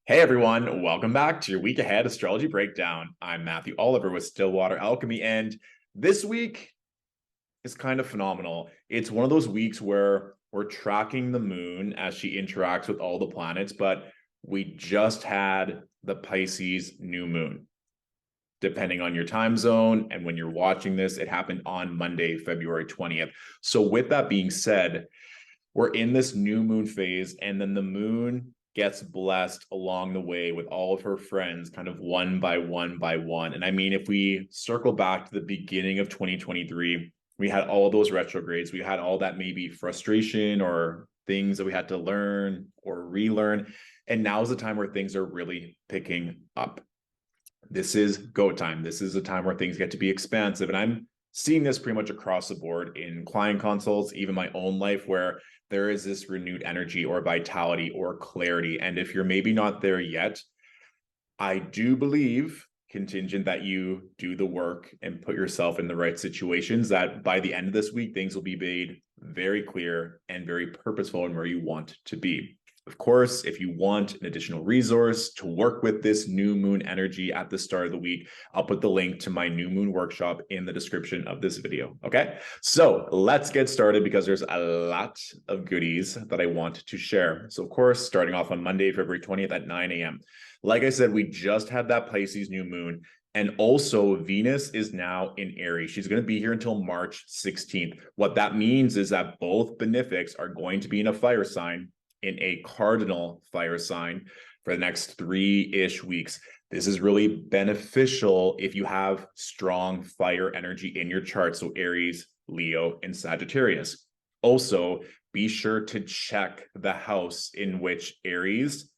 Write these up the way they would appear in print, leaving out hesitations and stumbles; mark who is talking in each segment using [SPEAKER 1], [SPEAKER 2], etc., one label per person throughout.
[SPEAKER 1] Hey everyone, welcome back to your week ahead astrology breakdown. I'm Matthew Oliver with Stillwater Alchemy, and this week is kind of phenomenal. It's one of those weeks where we're tracking the moon as she interacts with all the planets, but we just had the Pisces new moon. Depending on your time zone and when you're watching this, it happened on Monday, February 20th. So, with that being said, we're in this new moon phase, and then the moon gets blessed along the way with all of her friends, kind of one by one by one. And I mean, if we circle back to the beginning of 2023, we had all those retrogrades, we had all that maybe frustration or things that we had to learn or relearn. And now is the time where things are really picking up. This is go time. This is a time where things get to be expansive. And I'm seeing this pretty much across the board in client consults, even my own life, where there is this renewed energy or vitality or clarity. And if you're maybe not there yet, I do believe, contingent that you do the work and put yourself in the right situations, that by the end of this week, things will be made very clear and very purposeful in where you want to be. Of course, if you want an additional resource to work with this new moon energy at the start of the week, I'll put the link to my new moon workshop in the description of this video. Okay, so let's get started because there's a lot of goodies that I want to share. So of course, starting off on Monday, February 20th at 9 a.m. Like I said, we just had that Pisces new moon. And also Venus is now in Aries. She's going to be here until March 16th. What that means is that both benefics are going to be in a fire sign, in a cardinal fire sign, for the next 3-ish weeks. This is really beneficial if you have strong fire energy in your chart. So Aries, Leo, and Sagittarius. Also, be sure to check the house in which Aries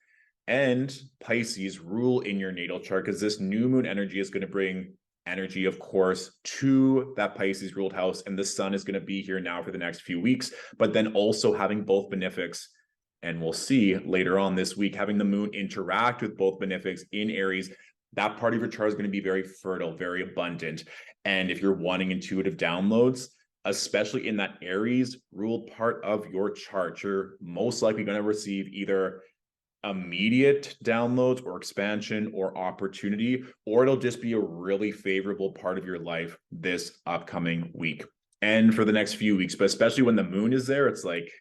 [SPEAKER 1] and Pisces rule in your natal chart, because this new moon energy is going to bring energy, of course, to that Pisces ruled house. And the sun is going to be here now for the next few weeks, but then also having both benefics. And we'll see later on this week, having the moon interact with both benefics in Aries, that part of your chart is going to be very fertile, very abundant. And if you're wanting intuitive downloads, especially in that Aries ruled part of your chart, you're most likely going to receive either immediate downloads or expansion or opportunity, or it'll just be a really favorable part of your life this upcoming week and for the next few weeks. But especially when the moon is there, it's like,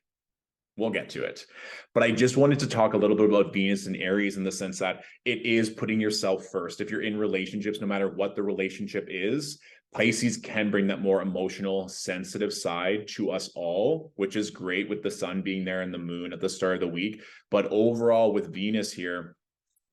[SPEAKER 1] we'll get to it. But I just wanted to talk a little bit about Venus and Aries in the sense that it is putting yourself first. If you're in relationships, no matter what the relationship is, Pisces can bring that more emotional, sensitive side to us all, which is great with the sun being there and the moon at the start of the week. But overall, with Venus here,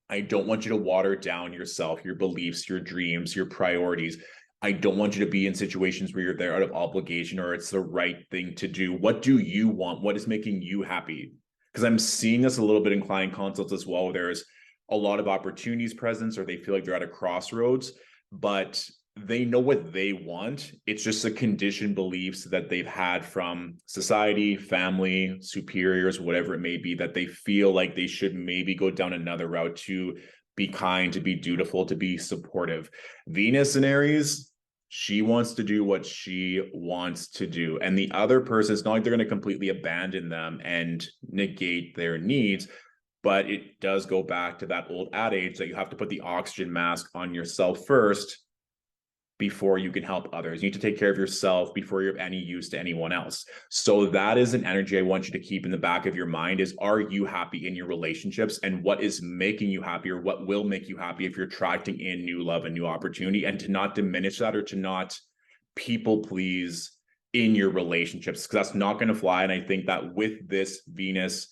[SPEAKER 1] I don't want you to water down yourself, your beliefs, your dreams, your priorities. I don't want you to be in situations where you're there out of obligation or it's the right thing to do. What do you want? What is making you happy? Because I'm seeing this a little bit in client consults as well. There's a lot of opportunities present, or they feel like they're at a crossroads, but they know what they want. It's just the conditioned beliefs that they've had from society, family, superiors, whatever it may be, that they feel like they should maybe go down another route to be kind, to be dutiful, to be supportive. Venus in Aries, she wants to do what she wants to do. And the other person, it's not like they're going to completely abandon them and negate their needs, but it does go back to that old adage that you have to put the oxygen mask on yourself first before you can help others. You need to take care of yourself before you're of any use to anyone else. So that is an energy I want you to keep in the back of your mind is, are you happy in your relationships? And what is making you happy, or what will make you happy if you're attracting in new love and new opportunity, and to not diminish that or to not people please in your relationships, because that's not going to fly. And I think that with this Venus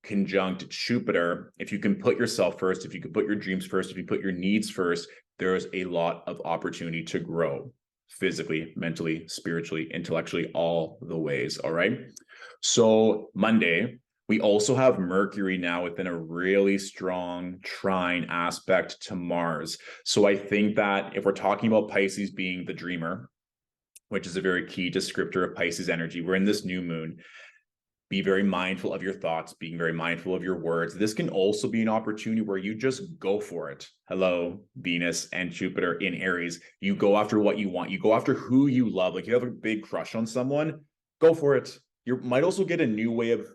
[SPEAKER 1] conjunct Jupiter, if you can put yourself first, if you can put your dreams first, if you put your needs first, there's a lot of opportunity to grow physically, mentally, spiritually, intellectually, all the ways. All right. So Monday, we also have Mercury now within a really strong trine aspect to Mars. So I think that if we're talking about Pisces being the dreamer, which is a very key descriptor of Pisces energy, we're in this new moon. Be very mindful of your thoughts, being very mindful of your words. This can also be an opportunity where you just go for it. Hello, Venus and Jupiter in Aries. You go after what you want. You go after who you love. Like you have a big crush on someone, go for it. You might also get a new way of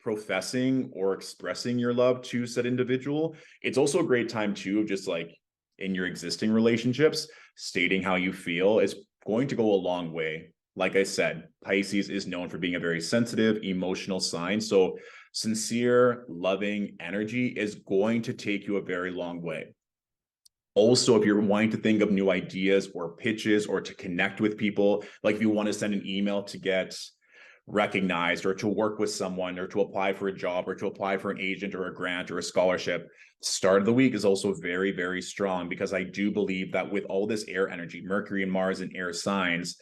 [SPEAKER 1] professing or expressing your love to said individual. It's also a great time too, of just like in your existing relationships, stating how you feel is going to go a long way. Like I said, Pisces is known for being a very sensitive, emotional sign. So sincere, loving energy is going to take you a very long way. Also, if you're wanting to think of new ideas or pitches or to connect with people, like if you want to send an email to get recognized or to work with someone or to apply for a job or to apply for an agent or a grant or a scholarship, start of the week is also very, very strong, because I do believe that with all this air energy, Mercury and Mars and air signs,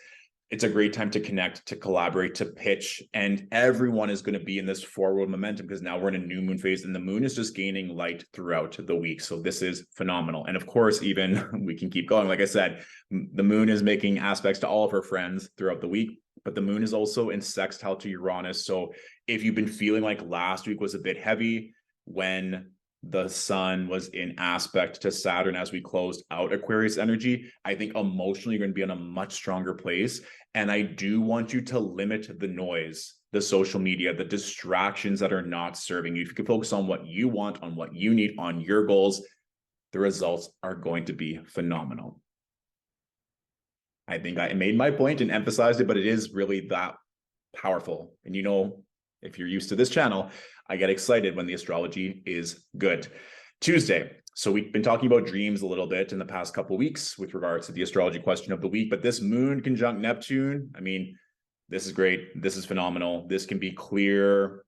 [SPEAKER 1] it's a great time to connect, to collaborate, to pitch, and everyone is going to be in this forward momentum because now we're in a new moon phase and the moon is just gaining light throughout the week. So this is phenomenal. And of course, even we can keep going. Like I said, the moon is making aspects to all of her friends throughout the week, but the moon is also in sextile to Uranus. So if you've been feeling like last week was a bit heavy when the sun was in aspect to Saturn as we closed out Aquarius energy, I think emotionally you're going to be in a much stronger place. And I do want you to limit the noise, the social media, the distractions that are not serving you. If you can focus on what you want, on what you need, on your goals, the results are going to be phenomenal. I think I made my point and emphasized it, but it is really that powerful. And you know, if you're used to this channel, I get excited when the astrology is good. Tuesday. So we've been talking about dreams a little bit in the past couple of weeks with regards to the astrology question of the week, but this moon conjunct Neptune, I mean, this is great. This is phenomenal. This can be clear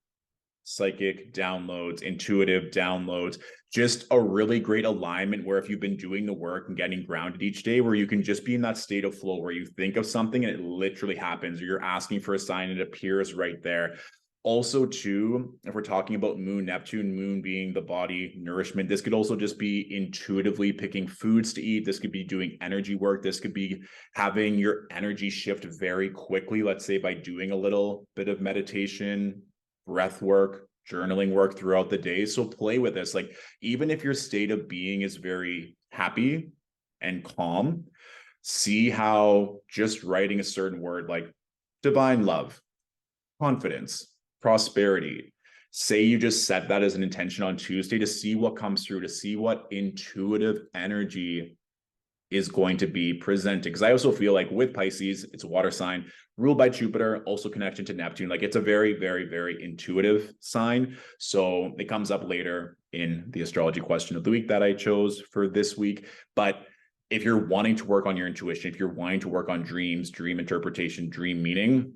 [SPEAKER 1] psychic downloads, intuitive downloads, just a really great alignment where if you've been doing the work and getting grounded each day, where you can just be in that state of flow where you think of something and it literally happens, or you're asking for a sign and it appears right there. Also, too, if we're talking about moon, Neptune, moon being the body nourishment, this could also just be intuitively picking foods to eat. This could be doing energy work. This could be having your energy shift very quickly, let's say by doing a little bit of meditation, breath work, journaling work throughout the day. So play with this. Like, even if your state of being is very happy and calm, see how just writing a certain word like divine love, confidence, prosperity, say you just set that as an intention on Tuesday, to see what comes through, to see what intuitive energy is going to be presented. Because I also feel like with Pisces, it's a water sign ruled by Jupiter, also connection to Neptune. Like, it's a very, very, very intuitive sign. So it comes up later in the astrology question of the week that I chose for this week. But if you're wanting to work on your intuition, if you're wanting to work on dreams, dream interpretation, dream meaning,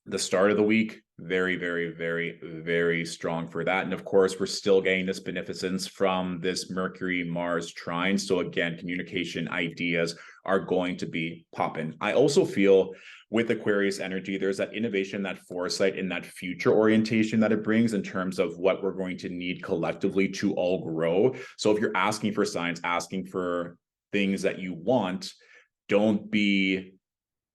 [SPEAKER 1] the start of the week, very, very, very, very strong for that. And of course, we're still getting this beneficence from this Mercury Mars trine. So again, communication ideas are going to be popping. I also feel with Aquarius energy, there's that innovation, that foresight, and that future orientation that it brings in terms of what we're going to need collectively to all grow. So if you're asking for signs, asking for things that you want, don't be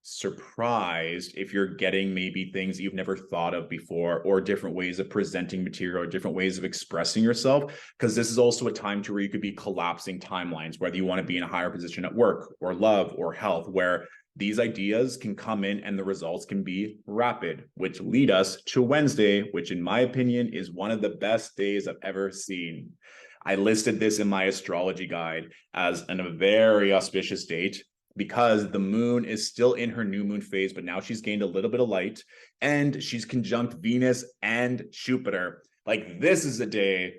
[SPEAKER 1] surprised if you're getting maybe things you've never thought of before, or different ways of presenting material, or different ways of expressing yourself, because this is also a time to where you could be collapsing timelines, whether you want to be in a higher position at work or love or health, where these ideas can come in and the results can be rapid, which lead us to Wednesday, which in my opinion is one of the best days I've ever seen. I listed this in my astrology guide as a very auspicious date, because the moon is still in her new moon phase, but now she's gained a little bit of light and she's conjunct Venus and Jupiter. Like, this is a day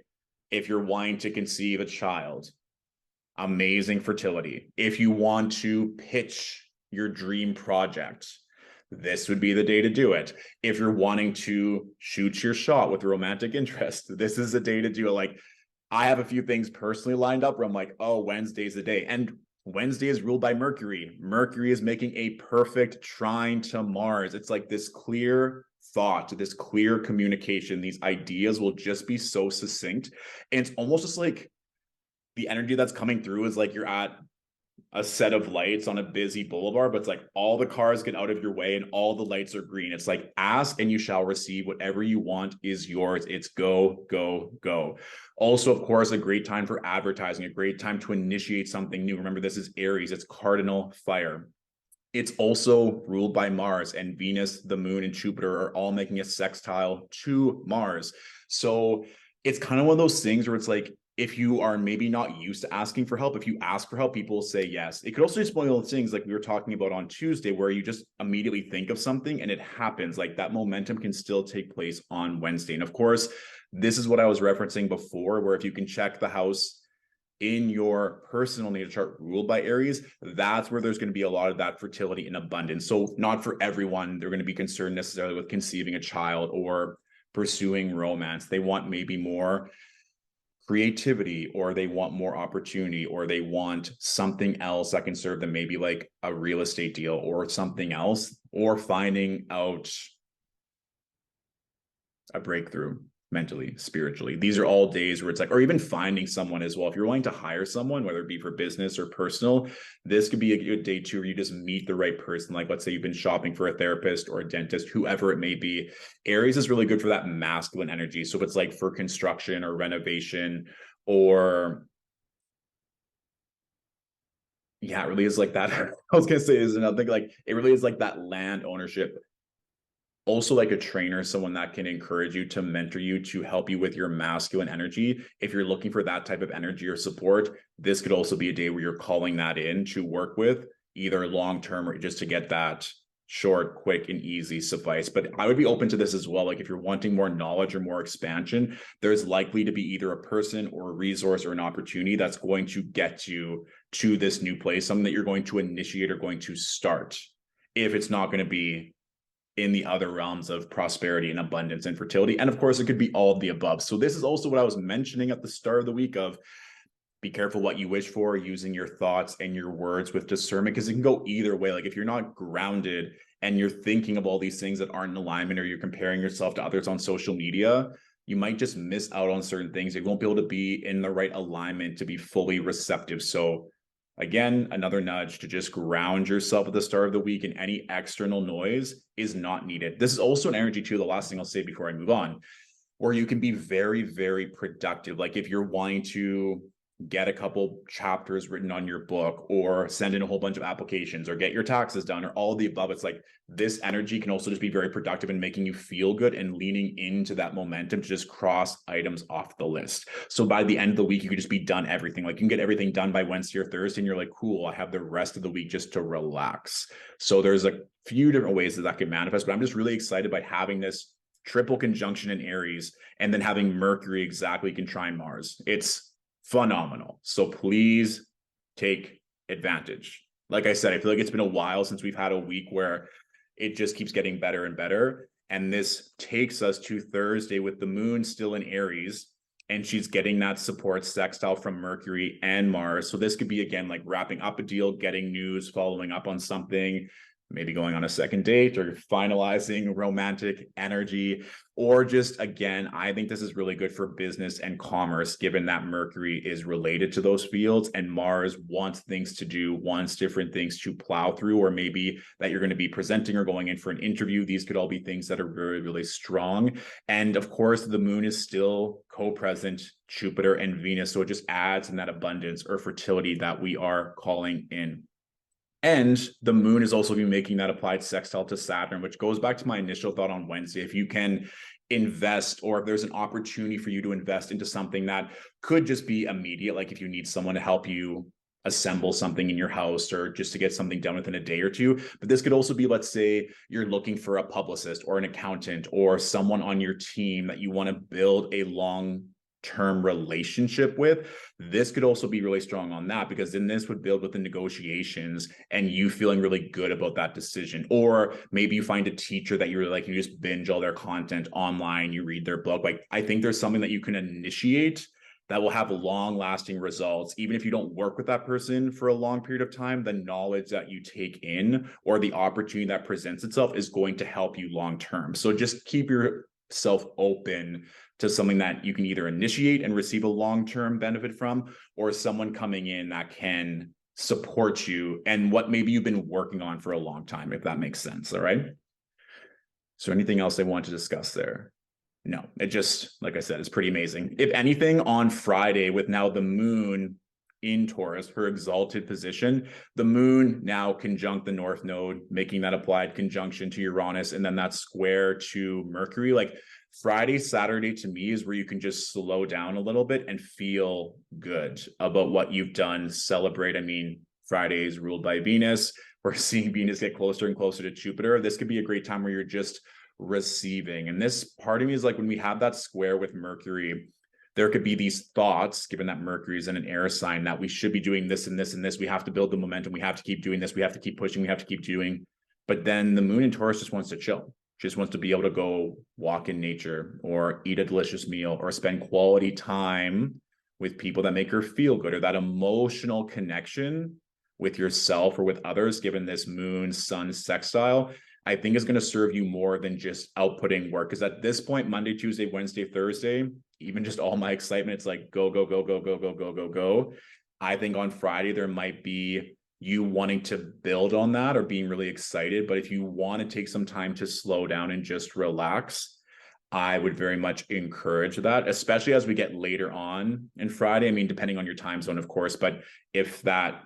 [SPEAKER 1] if you're wanting to conceive a child, amazing fertility. If you want to pitch your dream project, this would be the day to do it. If you're wanting to shoot your shot with a romantic interest, this is the day to do it. Like, I have a few things personally lined up where I'm like, oh, Wednesday's the day. And Wednesday is ruled by Mercury. Mercury is making a perfect trine to Mars. It's like this clear thought, this clear communication. These ideas will just be so succinct. And it's almost just like the energy that's coming through is like you're at a set of lights on a busy boulevard, but it's like all the cars get out of your way and all the lights are green. It's like, ask and you shall receive. Whatever you want is yours. It's go, go, go. Also, of course, a great time for advertising, a great time to initiate something new. Remember, this is Aries. It's cardinal fire. It's also ruled by Mars, and Venus, the moon, and Jupiter are all making a sextile to Mars. So it's kind of one of those things where it's like, if you are maybe not used to asking for help, if you ask for help, people will say yes. It could also just be one of those things like we were talking about on Tuesday, where you just immediately think of something and it happens. Like that momentum can still take place on Wednesday. And of course, this is what I was referencing before, where if you can check the house in your personal natal chart ruled by Aries, that's where there's going to be a lot of that fertility and abundance. So not for everyone, they're going to be concerned necessarily with conceiving a child or pursuing romance. They want maybe more creativity, or they want more opportunity, or they want something else that can serve them, maybe like a real estate deal or something else, or finding out a breakthrough mentally, spiritually. These are all days where it's like, or even finding someone as well. If you're wanting to hire someone, whether it be for business or personal, this could be a good day too, where you just meet the right person. Like, let's say you've been shopping for a therapist or a dentist, whoever it may be. Aries is really good for that masculine energy. So if it's like for construction or renovation, or yeah, it really is like that. I was gonna say is another thing, like it really is like that land ownership. Also like a trainer, someone that can encourage you, to mentor you, to help you with your masculine energy. If you're looking for that type of energy or support, this could also be a day where you're calling that in to work with, either long term or just to get that short, quick, and easy suffice. But I would be open to this as well. Like if you're wanting more knowledge or more expansion, there's likely to be either a person or a resource or an opportunity that's going to get you to this new place, something that you're going to initiate or going to start, if it's not going to be in the other realms of prosperity and abundance and fertility. And of course, it could be all of the above. So this is also what I was mentioning at the start of the week of, be careful what you wish for, using your thoughts and your words with discernment, because it can go either way. Like if you're not grounded and you're thinking of all these things that aren't in alignment, or you're comparing yourself to others on social media, you might just miss out on certain things. You won't be able to be in the right alignment to be fully receptive. So again, another nudge to just ground yourself at the start of the week, and any external noise is not needed. This is also an energy too, the last thing I'll say before I move on, where you can be very, very productive. Like if you're wanting to get a couple chapters written on your book, or send in a whole bunch of applications, or get your taxes done, or all the above, it's like this energy can also just be very productive in making you feel good and leaning into that momentum to just cross items off the list. So by the end of the week, you could just be done everything. Like you can get everything done by Wednesday or Thursday, and you're like, cool, I have the rest of the week just to relax. So there's a few different ways that can manifest, but I'm just really excited by having this triple conjunction in Aries, and then having Mercury exactly trine Mars. It's phenomenal. So please take advantage. Like I said, I feel like it's been a while since we've had a week where it just keeps getting better and better. And this takes us to Thursday with the moon still in Aries, and she's getting that support sextile from Mercury and Mars. So this could be, again, like wrapping up a deal, getting news, following up on something, maybe going on a second date, or finalizing romantic energy, or just, again, I think this is really good for business and commerce, given that Mercury is related to those fields, and Mars wants things to do, wants different things to plow through, or maybe that you're going to be presenting or going in for an interview. These could all be things that are really, really strong. And of course, the moon is still co-present Jupiter and Venus, so it just adds in that abundance or fertility that we are calling in. And the moon is also be making that applied sextile to Saturn, which goes back to my initial thought on Wednesday. If you can invest, or if there's an opportunity for you to invest into something that could just be immediate, like if you need someone to help you assemble something in your house, or just to get something done within a day or two. But this could also be, let's say you're looking for a publicist or an accountant, or someone on your team that you want to build a long-term relationship with. This could also be really strong on that, because then this would build with the negotiations and you feeling really good about that decision. Or maybe you find a teacher that you really like, you just binge all their content online, you read their book. Like I think there's something that you can initiate that will have long lasting results. Even if you don't work with that person for a long period of time, the knowledge that you take in, or the opportunity that presents itself, is going to help you long term. So just keep yourself open to something that you can either initiate and receive a long-term benefit from, or someone coming in that can support you and what maybe you've been working on for a long time, if that makes sense. All right. So anything else I want to discuss there? No, it just, like I said, it's pretty amazing. If anything, on Friday, with now the moon in Taurus, her exalted position, the moon now conjunct the north node, making that applied conjunction to Uranus, and then that square to Mercury. Like Friday, Saturday to me is where you can just slow down a little bit and feel good about what you've done, celebrate. I mean, Friday is ruled by Venus. We're seeing Venus get closer and closer to Jupiter. This could be a great time where you're just receiving. And this part of me is like when we have that square with Mercury, there could be these thoughts, given that Mercury is in an air sign, that we should be doing this and this and this. We have to build the momentum. We have to keep doing this. We have to keep pushing. We have to keep doing. But then the moon in Taurus just wants to chill. Just wants to be able to go walk in nature or eat a delicious meal or spend quality time with people that make her feel good, or that emotional connection with yourself or with others, given this moon sun sextile, I think is going to serve you more than just outputting work. Because at this point, Monday, Tuesday, Wednesday, Thursday, even just all my excitement, it's like go, go, go, go, go, go, go, go, go. I think on Friday, there might be you wanting to build on that or being really excited. But if you want to take some time to slow down and just relax, I would very much encourage that, especially as we get later on in Friday. I mean, depending on your time zone, of course, but if that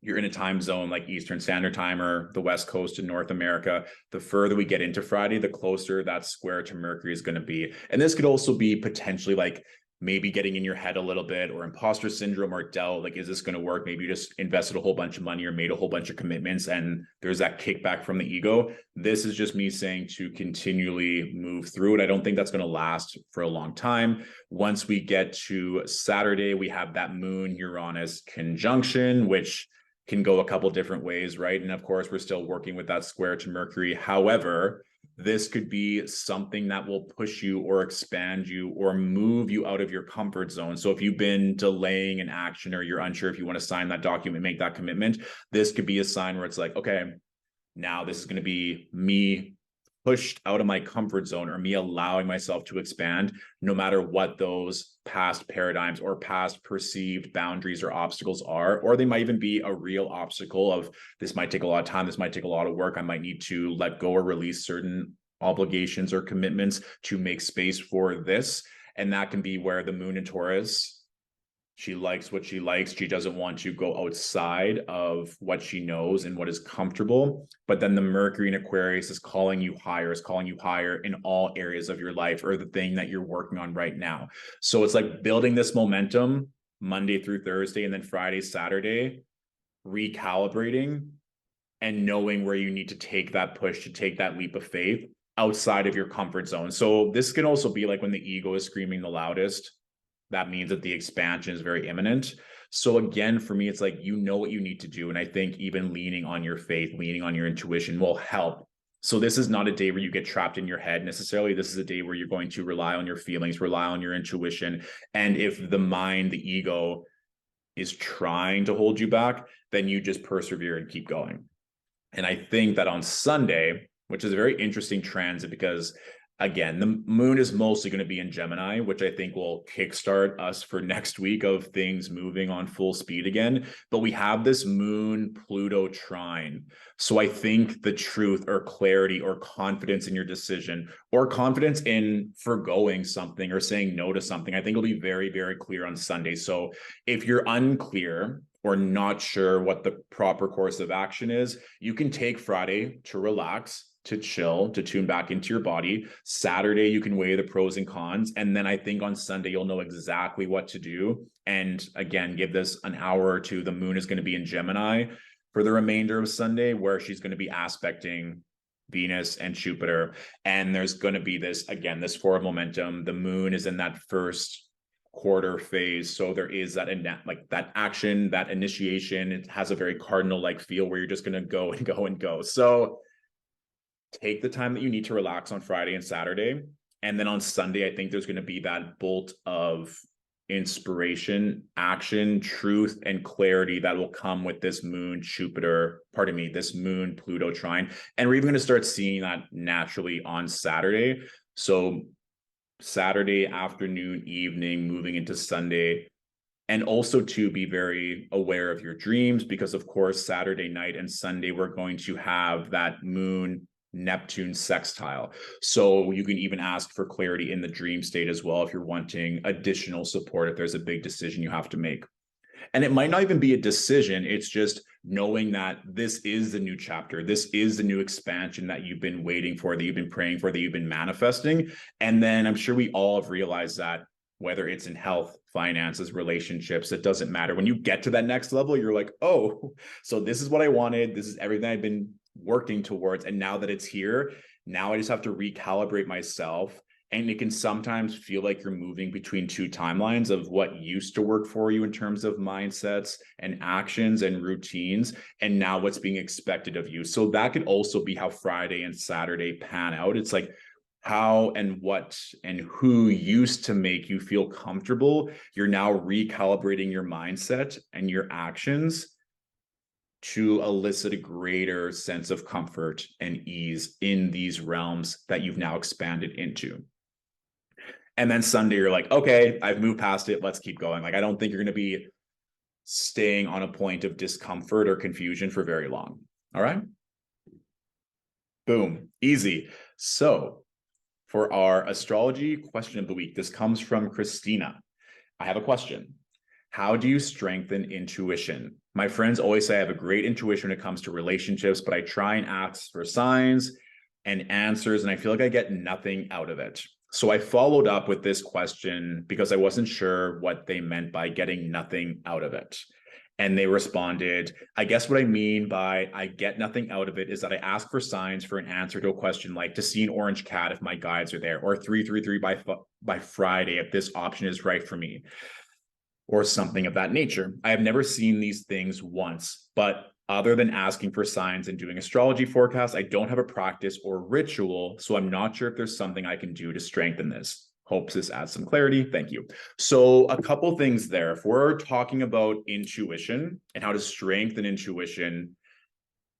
[SPEAKER 1] you're in a time zone like Eastern Standard Time or the West Coast in North America, the further we get into Friday, the closer that square to Mercury is going to be. And this could also be potentially like maybe getting in your head a little bit, or imposter syndrome or doubt, like, is this going to work? Maybe you just invested a whole bunch of money or made a whole bunch of commitments and there's that kickback from the ego. This is just me saying to continually move through it. I don't think that's going to last for a long time. Once we get to Saturday, we have that moon Uranus conjunction, which can go a couple different ways, right? And of course, we're still working with that square to Mercury. However, this could be something that will push you or expand you or move you out of your comfort zone. So if you've been delaying an action or you're unsure if you want to sign that document, make that commitment, this could be a sign where it's like, okay, now this is going to be me pushed out of my comfort zone, or me allowing myself to expand, no matter what those past paradigms or past perceived boundaries or obstacles are. Or they might even be a real obstacle of, this might take a lot of time, this might take a lot of work, I might need to let go or release certain obligations or commitments to make space for this. And that can be where the moon in Taurus, she likes what she likes. She doesn't want to go outside of what she knows and what is comfortable. But then the Mercury in Aquarius is calling you higher in all areas of your life, or the thing that you're working on right now. So it's like building this momentum Monday through Thursday, and then Friday, Saturday, recalibrating and knowing where you need to take that push, to take that leap of faith outside of your comfort zone. So this can also be like when the ego is screaming the loudest, that means that the expansion is very imminent. So again, for me, it's like, you know what you need to do. And I think even leaning on your faith, leaning on your intuition will help. So this is not a day where you get trapped in your head necessarily. This is a day where you're going to rely on your feelings, rely on your intuition. And if the mind, the ego is trying to hold you back, then you just persevere and keep going. And I think that on Sunday, which is a very interesting transit, because again, the moon is mostly going to be in Gemini, which I think will kickstart us for next week of things moving on full speed again. But we have this moon Pluto trine. So I think the truth or clarity or confidence in your decision, or confidence in forgoing something or saying no to something, I think will be very, very clear on Sunday. So if you're unclear or not sure what the proper course of action is, you can take Friday to relax, to chill, to tune back into your body. Saturday, you can weigh the pros and cons. And then I think on Sunday, you'll know exactly what to do. And again, give this an hour or two. The moon is going to be in Gemini for the remainder of Sunday, where she's going to be aspecting Venus and Jupiter. And there's going to be this, again, this forward momentum. The moon is in that first quarter phase, so there is that like that action, that initiation. It has a very cardinal like feel where you're just going to go and go and go. So take the time that you need to relax on Friday and Saturday. And then on Sunday, I think there's going to be that bolt of inspiration, action, truth, and clarity that will come with this moon this moon Pluto trine. And we're even going to start seeing that naturally on Saturday. So Saturday afternoon, evening, moving into Sunday. And also to be very aware of your dreams, because of course, Saturday night and Sunday, we're going to have that moon Neptune sextile. So you can even ask for clarity in the dream state as well if you're wanting additional support, if there's a big decision you have to make. And it might not even be a decision. It's just knowing that this is the new chapter. This is the new expansion that you've been waiting for, that you've been praying for, that you've been manifesting. And then I'm sure we all have realized that whether it's in health, finances, relationships, it doesn't matter. When you get to that next level, you're like, oh, so this is what I wanted. This is everything I've been working towards. And now that it's here, now I just have to recalibrate myself. And it can sometimes feel like you're moving between two timelines of what used to work for you in terms of mindsets and actions and routines, and now what's being expected of you. So that could also be how Friday and Saturday pan out. It's like how and what and who used to make you feel comfortable. You're now recalibrating your mindset and your actions to elicit a greater sense of comfort and ease in these realms that you've now expanded into. And then Sunday, you're like, okay, I've moved past it. Let's keep going. Like, I don't think you're going to be staying on a point of discomfort or confusion for very long. All right. Boom. Easy. So for our astrology question of the week, this comes from Christina. I have a question. How do you strengthen intuition? My friends always say I have a great intuition when it comes to relationships, but I try and ask for signs and answers, and I feel like I get nothing out of it. So I followed up with this question because I wasn't sure what they meant by getting nothing out of it. And they responded, I guess what I mean by I get nothing out of it is that I ask for signs for an answer to a question like to see an orange cat if my guides are there, or 333 by Friday if this option is right for me, or something of that nature. I have never seen these things once, but other than asking for signs and doing astrology forecasts, I don't have a practice or ritual, so I'm not sure if there's something I can do to strengthen this. Hopes this adds some clarity. Thank you. So a couple things there. If we're talking about intuition and how to strengthen intuition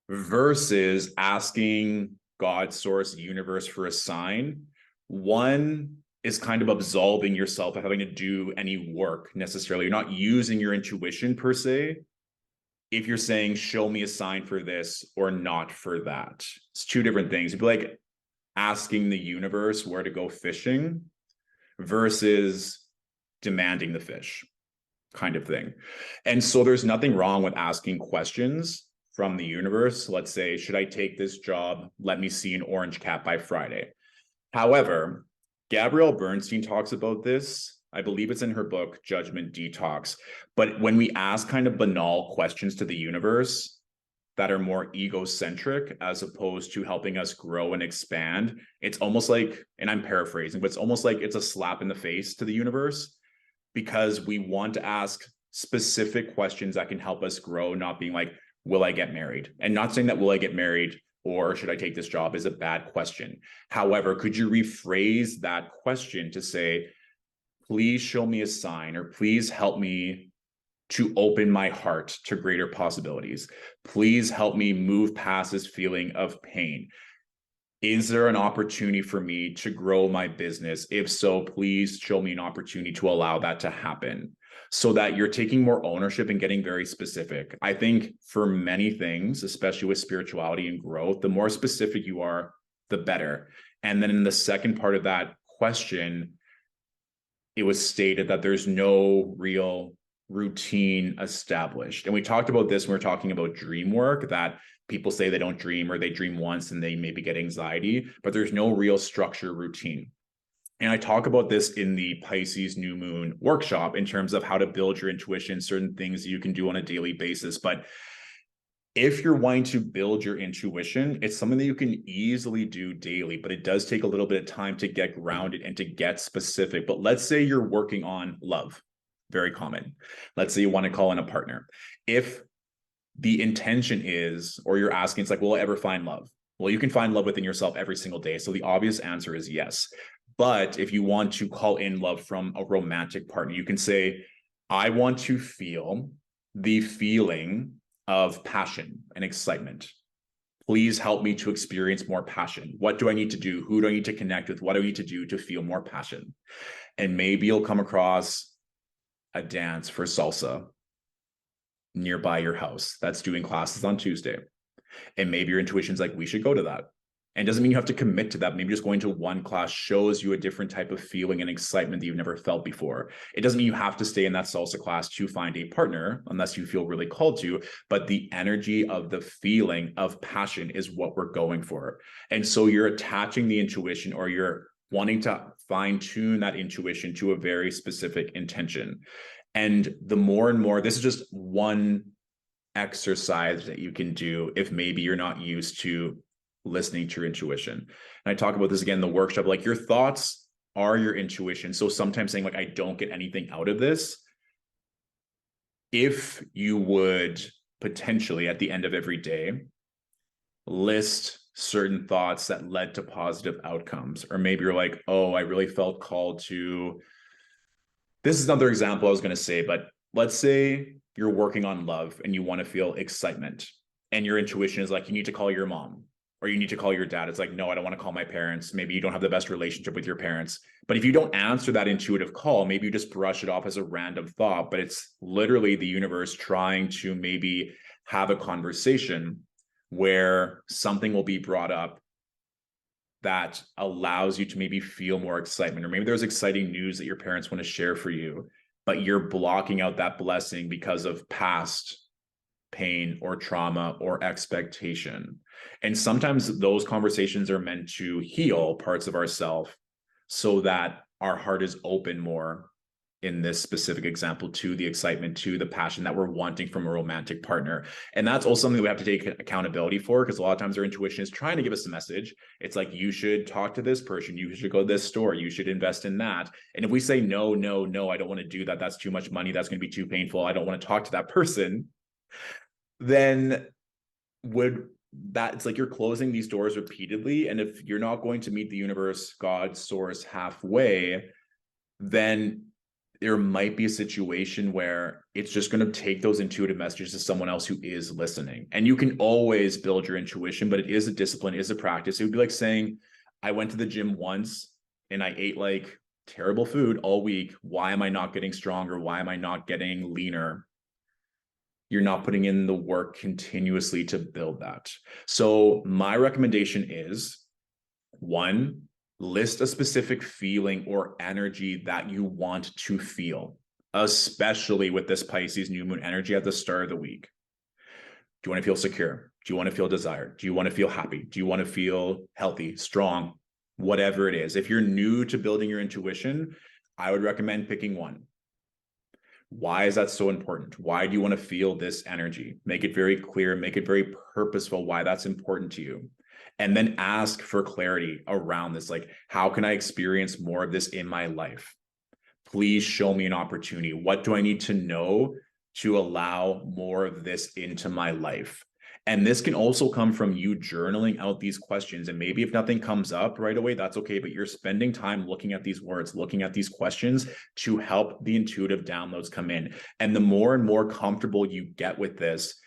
[SPEAKER 1] versus asking God, source, universe for a sign, one is kind of absolving yourself of having to do any work necessarily. You're not using your intuition per se. If you're saying, show me a sign for this or not for that, it's two different things. It'd be like asking the universe where to go fishing versus demanding the fish kind of thing. And so there's nothing wrong with asking questions from the universe. Let's say, should I take this job? Let me see an orange cat by Friday. However, Gabrielle Bernstein talks about this. I believe it's in her book, Judgment Detox. But when we ask kind of banal questions to the universe that are more egocentric as opposed to helping us grow and expand, it's almost like, and I'm paraphrasing, but it's almost like it's a slap in the face to the universe because we want to ask specific questions that can help us grow, not being like, will I get married? And not saying that will I get married or should I take this job is a bad question. However, could you rephrase that question to say, please show me a sign, or please help me to open my heart to greater possibilities. Please help me move past this feeling of pain. Is there an opportunity for me to grow my business? If so, please show me an opportunity to allow that to happen, so that you're taking more ownership and getting very specific. I think for many things, especially with spirituality and growth, the more specific you are, the better. And then in the second part of that question, it was stated that there's no real routine established. And we talked about this when we we're talking about dream work, that people say they don't dream or they dream once and they maybe get anxiety, but there's no real structure routine. And I talk about this in the Pisces New Moon workshop in terms of how to build your intuition, certain things you can do on a daily basis. But if you're wanting to build your intuition, it's something that you can easily do daily, but it does take a little bit of time to get grounded and to get specific. But let's say you're working on love, very common. Let's say you want to call in a partner. If the intention is, or you're asking, it's like, will I ever find love? Well, you can find love within yourself every single day. So the obvious answer is yes. But if you want to call in love from a romantic partner, you can say, I want to feel the feeling of passion and excitement. Please help me to experience more passion. What do I need to do? Who do I need to connect with? What do I need to do to feel more passion? And maybe you'll come across a dance for salsa nearby your house that's doing classes on Tuesday. And maybe your intuition's like, we should go to that. And doesn't mean you have to commit to that. Maybe just going to one class shows you a different type of feeling and excitement that you've never felt before. It doesn't mean you have to stay in that salsa class to find a partner unless you feel really called to, but the energy of the feeling of passion is what we're going for. And so you're attaching the intuition, or you're wanting to fine tune that intuition to a very specific intention. And the more and more, this is just one exercise that you can do if maybe you're not used to listening to your intuition. And I talk about this again in the workshop, like your thoughts are your intuition. So sometimes saying like, I don't get anything out of this. If you would potentially at the end of every day list certain thoughts that led to positive outcomes, or maybe you're like, oh, I really felt called to, this is another example I was going to say, but let's say you're working on love and you want to feel excitement, and your intuition is like, you need to call your mom, or you need to call your dad. It's like, no, I don't want to call my parents. Maybe you don't have the best relationship with your parents. But if you don't answer that intuitive call, maybe you just brush it off as a random thought, but it's literally the universe trying to maybe have a conversation where something will be brought up that allows you to maybe feel more excitement, or maybe there's exciting news that your parents want to share for you, but you're blocking out that blessing because of past pain or trauma or expectation. And sometimes those conversations are meant to heal parts of ourselves so that our heart is open more, in this specific example, to the excitement, to the passion that we're wanting from a romantic partner. And that's also something we have to take accountability for, because a lot of times our intuition is trying to give us a message. It's like, you should talk to this person, you should go to this store, you should invest in that. And if we say, no, no, no, I don't want to do that, that's too much money, that's going to be too painful, I don't want to talk to that person, then it's like you're closing these doors repeatedly. And if you're not going to meet the universe, God, source halfway, then there might be a situation where it's just going to take those intuitive messages to someone else who is listening. And you can always build your intuition, but it is a discipline, it is a practice. It would be like saying, I went to the gym once and I ate like terrible food all week. Why am I not getting stronger? Why am I not getting leaner? You're not putting in the work continuously to build that. So my recommendation is, one, list a specific feeling or energy that you want to feel, especially with this Pisces new moon energy at the start of the week. Do you want to feel secure? Do you want to feel desired? Do you want to feel happy? Do you want to feel healthy, strong, whatever it is? If you're new to building your intuition, I would recommend picking one. Why is that so important? Why do you want to feel this energy? Make it very clear, make it very purposeful why that's important to you. And then ask for clarity around this. Like, how can I experience more of this in my life? Please show me an opportunity. What do I need to know to allow more of this into my life? And this can also come from you journaling out these questions. And maybe if nothing comes up right away, that's okay. But you're spending time looking at these words, looking at these questions to help the intuitive downloads come in. And the more and more comfortable you get with this,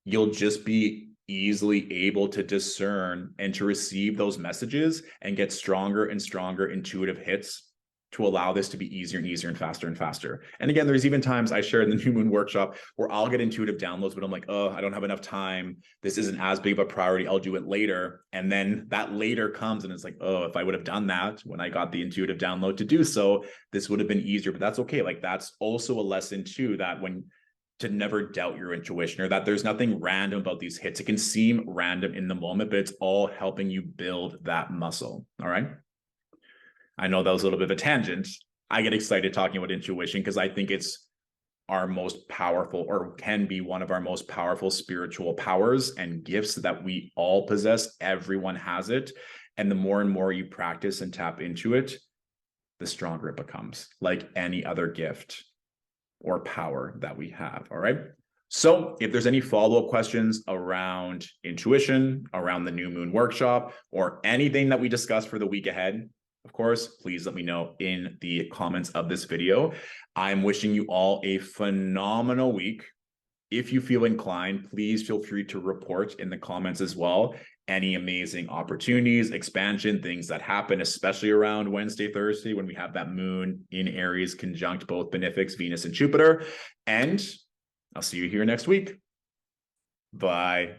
[SPEAKER 1] you'll just be easily able to discern and to receive those messages and get stronger and stronger intuitive hits to allow this to be easier and easier and faster and faster. And again, there's even times I share in the New Moon workshop where I'll get intuitive downloads, but I'm like, oh, I don't have enough time. This isn't as big of a priority. I'll do it later. And then that later comes and it's like, oh, if I would have done that when I got the intuitive download to do so, this would have been easier. But that's okay. Like, that's also a lesson too, that to never doubt your intuition, or that there's nothing random about these hits. It can seem random in the moment, but it's all helping you build that muscle. All right. I know that was a little bit of a tangent. I get excited talking about intuition because I think it's our most powerful, or can be one of our most powerful spiritual powers and gifts that we all possess. Everyone has it. And the more and more you practice and tap into it, the stronger it becomes, like any other gift or power that we have. All right. So if there's any follow-up questions around intuition, around the New Moon workshop, or anything that we discussed for the week ahead, of course, please let me know in the comments of this video. I'm wishing you all a phenomenal week. If you feel inclined, please feel free to report in the comments as well any amazing opportunities, expansion, things that happen, especially around Wednesday, Thursday, when we have that moon in Aries conjunct both benefics, Venus and Jupiter. And I'll see you here next week. Bye.